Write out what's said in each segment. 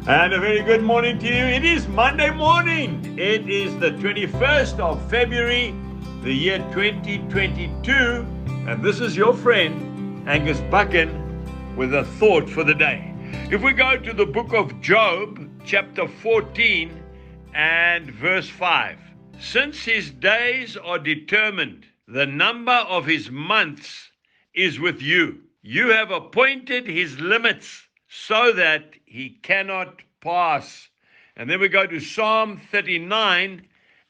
And a very good morning to you. It is Monday morning. It is the 21st of February, the year 2022. And this is your friend, Angus Buchan, with a thought for the day. If we go to the book of Job, chapter 14 and verse 5. Since his days are determined, the number of his months is with you. You have appointed his limits so that he cannot pass. And then we go to Psalm 39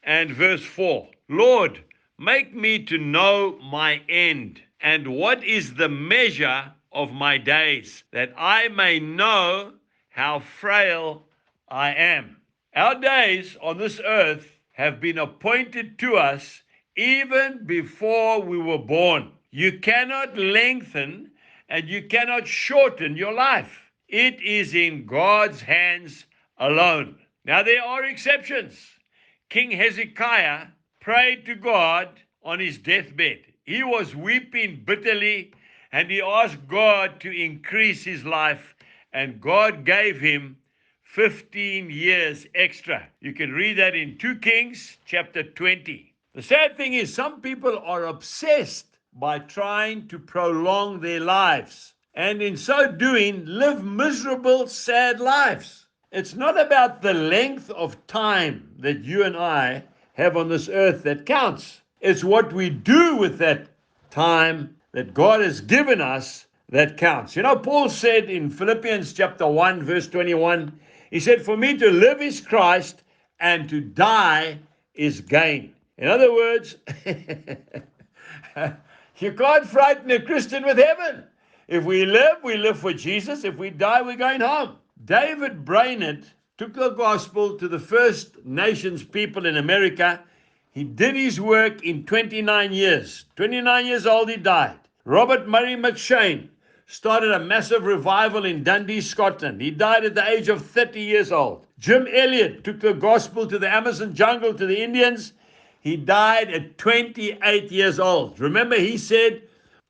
and verse 4. Lord, make me to know my end, and what is the measure of my days, that I may know how frail I am. Our days on this earth have been appointed to us even before we were born. You cannot lengthen and you cannot shorten your life. It is in God's hands alone. Now, there are exceptions. King Hezekiah prayed to God on his deathbed. He was weeping bitterly and he asked God to increase his life, and God gave him 15 years extra. You can read that in 2 Kings chapter 20. The sad thing is some people are obsessed by trying to prolong their lives, and in so doing live miserable, sad lives. It's not about the length of time that you and I have on this earth that counts. It's what we do with that time that God has given us that counts. You know, Paul said in Philippians chapter 1 verse 21, he said, for me to live is Christ and to die is gain. In other words, you can't frighten a Christian with heaven. If we live for Jesus. If we die, we're going home. David Brainerd took the gospel to the First Nations people in America. He did his work in 29 years. 29 years old, he died. Robert Murray McShane started a massive revival in Dundee, Scotland. He died at the age of 30 years old. Jim Elliot took the gospel to the Amazon jungle, to the Indians. He died at 28 years old. Remember, he said,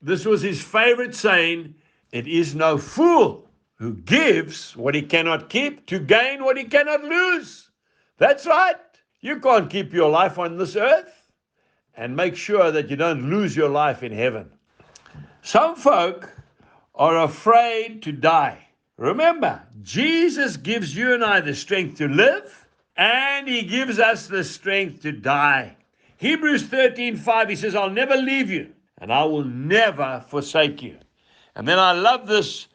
this was his favorite saying, it is no fool who gives what he cannot keep to gain what he cannot lose. That's right. You can't keep your life on this earth, and make sure that you don't lose your life in heaven. Some folk are afraid to die. Remember, Jesus gives you and I the strength to live, and he gives us the strength to die. Hebrews 13:5, he says, I'll never leave you, and I will never forsake you. And then I love this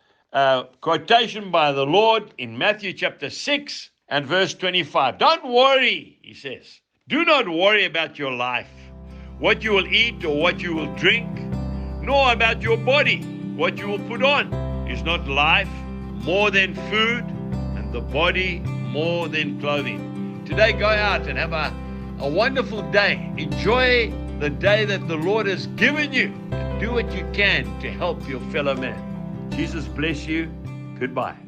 quotation by the Lord in Matthew chapter 6 and verse 25. Don't worry, he says. Do not worry about your life, what you will eat or what you will drink, nor about your body, what you will put on. Is not life more than food, and the body more than clothing? Today, go out and have a wonderful day. Enjoy the day that the Lord has given you, and do what you can to help your fellow man. Jesus bless you. Goodbye.